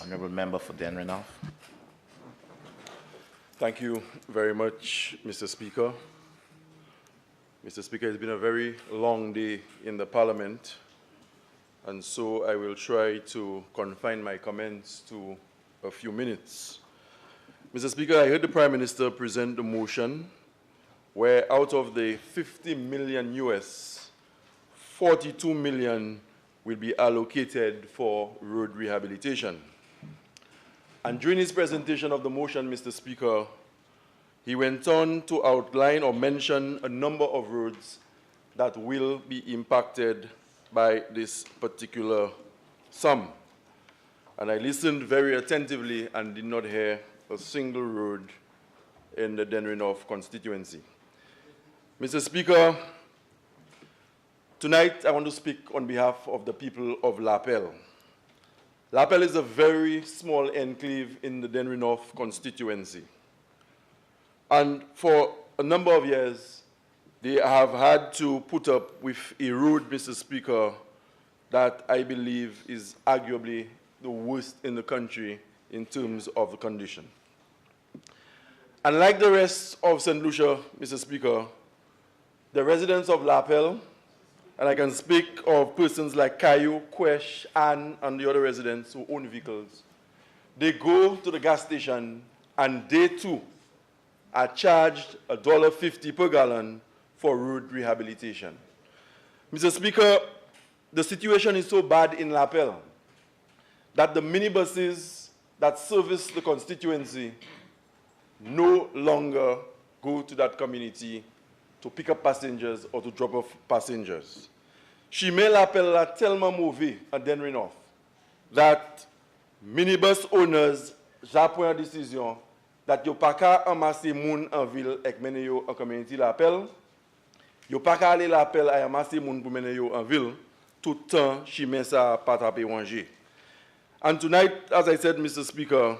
Honourable Member for Dennery North. Thank you very much, Mr. Speaker. Mr. Speaker, it's been a very long day in the Parliament, and so I will try to confine my comments to a few minutes. Mr. Speaker, I heard the Prime Minister present the motion where out of the 50 million US, 42 million will be allocated for road rehabilitation. And during his presentation of the motion, Mr. Speaker, he went on to outline or mention a number of roads that will be impacted by this particular sum. And I listened very attentively and did not hear a single road in the Dennery North constituency. Mr. Speaker, tonight I want to speak on behalf of the people of Lapel. Lapel is a very small enclave in the Dennery North constituency. And for a number of years, they have had to put up with a road, Mr. Speaker, that I believe is arguably the worst in the country in terms of the condition. And like the rest of St. Lucia, Mr. Speaker, the residents of Lapel, and I can speak of persons like Caillou, Quesh, Anne, and the other residents who own vehicles. They go to the gas station and they too are charged $1.50 per gallon for road rehabilitation. Mr. Speaker, the situation is so bad in Lapel that the minibuses that service the constituency no longer go to that community to pick up passengers or to drop off passengers. Chimay l'appelle la tellement mauvais à Dennery North that minibus owners j'apprends une décision that yo pas qu'à amasser moun en ville et mener yo en community l'appel, yo pas qu'à aller l'appel à amasser moun pour mener yo en ville tout temps Chimay ça pas taper ranger. And tonight, as I said, Mr. Speaker,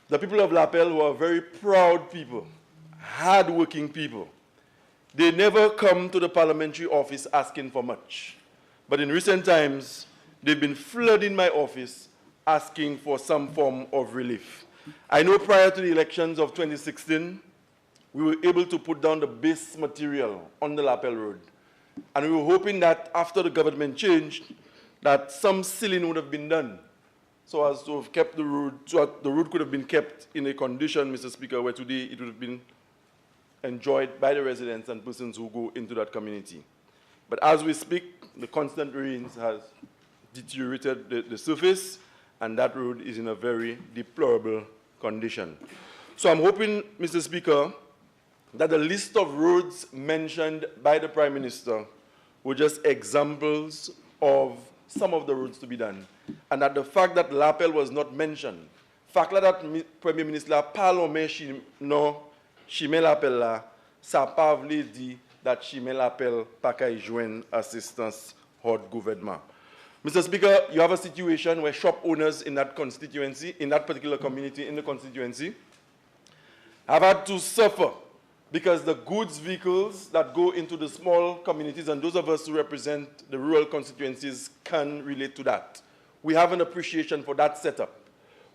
the people of Lapel were very proud people, hard-working people. They never come to the parliamentary office asking for much. But in recent times, they've been flooding my office asking for some form of relief. I know prior to the elections of 2016, we were able to put down the base material on the Lapel Road. And we were hoping that after the government changed, that some sealing would have been done so as to have kept the road, so that the road could have been kept in a condition, Mr. Speaker, where today it would have been enjoyed by the residents and persons who go into that community. But as we speak, the constant rains has deteriorated the surface, and that road is in a very deplorable condition. So I'm hoping, Mr. Speaker, that the list of roads mentioned by the Prime Minister were just examples of some of the roads to be done, and that the fact that Lapel was not mentioned, fact that Premier Minister parle non Chimay l'appel là, ça pas veut dire that Chimay l'appel pas qu'à joindre assistance hors gouvernement. Mr. Speaker, you have a situation where shop owners in that constituency, in that particular community in the constituency, have had to suffer because the goods vehicles that go into the small communities, and those of us who represent the rural constituencies can relate to that. We have an appreciation for that setup,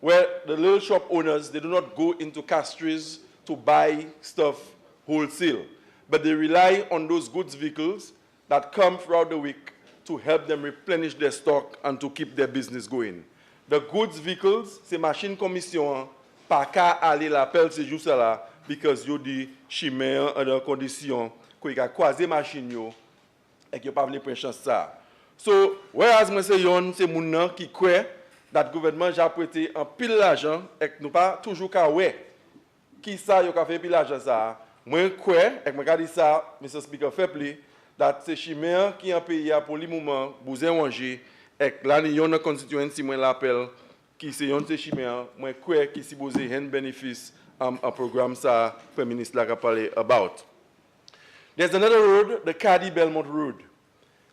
where the little shop owners, they do not go into castries to buy stuff wholesale, but they rely on those goods vehicles that come throughout the week to help them replenish their stock and to keep their business going. The goods vehicles, c'est machine commission, pas qu'à aller l'appel c'est juste là, because you di Chimay en de condition qu'il y a croisé machine yo et qu'il pas venir prendre chance ça. So, whereas moi c'est yon, c'est moun nan qui croit that gouvernement j'ai prêté un pile l'argent et que nous pas toujours ka ouais qui ça yo ka fait pile l'argent ça. Moi crois et moi garder ça, Mr. Speaker, fait pli that c'est Chimay qui en pays pour le moment besoin manger et là yon dans constituency moi l'appel qui c'est yon c'est Chimay moi crois qui si besoin un bénéfice a programme ça Prime Minister a parlé about. There's another road, the Caddy Belmont Road.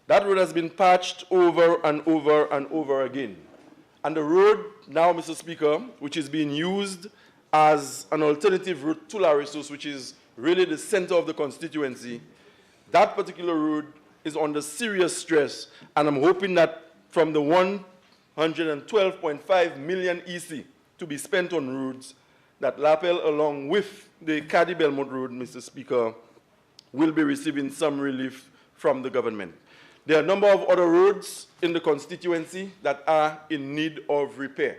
That road has been patched over and over and over again. And the road now, Mr. Speaker, which is being used as an alternative route to Larissos, which is really the center of the constituency, that particular road is under serious stress. And I'm hoping that from the one 112.5 million EC to be spent on roads, that Lapel, along with the Cady Belmont Road, Mr. Speaker, will be receiving some relief from the government. There are a number of other roads in the constituency that are in need of repair.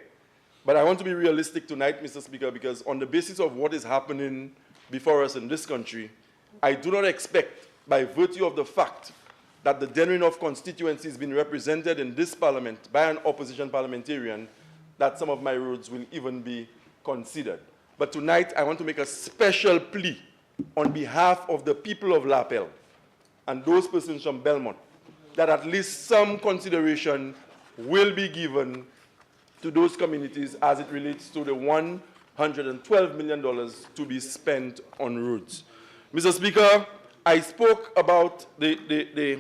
But I want to be realistic tonight, Mr. Speaker, because on the basis of what is happening before us in this country, I do not expect, by virtue of the fact that the Dennery North constituency has been represented in this parliament by an opposition parliamentarian, that some of my roads will even be considered. But tonight, I want to make a special plea on behalf of the people of Lapel and those persons from Belmont, that at least some consideration will be given to those communities as it relates to the $112 million to be spent on roads. Mr. Speaker, I spoke about the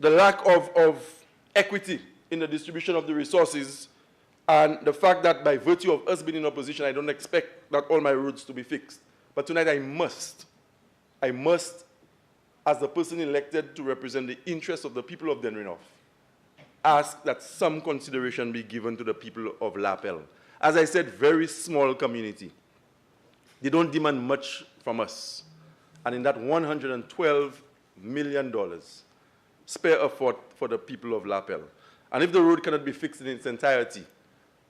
lack of equity in the distribution of the resources and the fact that by virtue of us being in opposition, I don't expect that all my roads to be fixed. But tonight I must, as the person elected to represent the interests of the people of Dennery North, ask that some consideration be given to the people of Lapel. As I said, very small community. They don't demand much from us. And in that $112 million, spare effort for the people of Lapel. And if the road cannot be fixed in its entirety,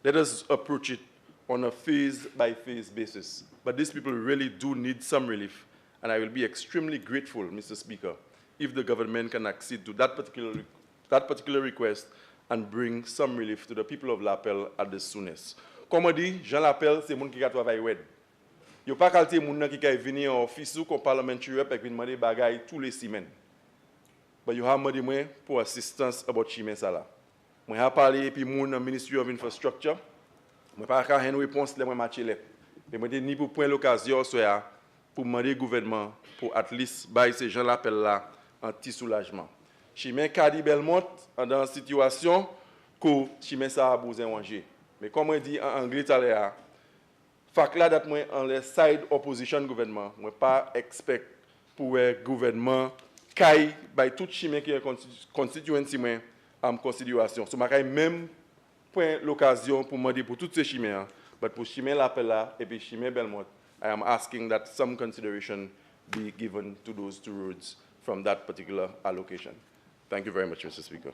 let us approach it on a phase-by-phase basis. But these people really do need some relief, and I will be extremely grateful, Mr. Speaker, if the government can accede to that particular request and bring some relief to the people of Lapel at the soonest. Comme on dit, Jean Lapel, c'est moun qui a travaillé wed. Yo pas qualité moun qui a venu en office ou comme parliamentary rep et puis demander bagay tous les semaines. But you have demandé moi pour assistance about chimé ça là. Moi a parlé puis moun Ministry of Infrastructure. Moi pas ka une réponse les moi matché let. Et moi ni pour prendre l'occasion soya pour demander gouvernement pour at least bailler ces gens Lapel là un petit soulagement. Chimé Cady Belmont dans une situation que chimé ça a besoin manger. Mais comme on dit en anglais tout à l'heure, fait là that moi en les side opposition gouvernement, moi pas expect pour le gouvernement caille by tout chimé qui est constituency moi en considération. So ma même point l'occasion pour demander pour toutes ces chimés, but pour chimé Lapel là et puis chimé Belmont, I am asking that some consideration be given to those two roads from that particular allocation. Thank you very much, Mr. Speaker.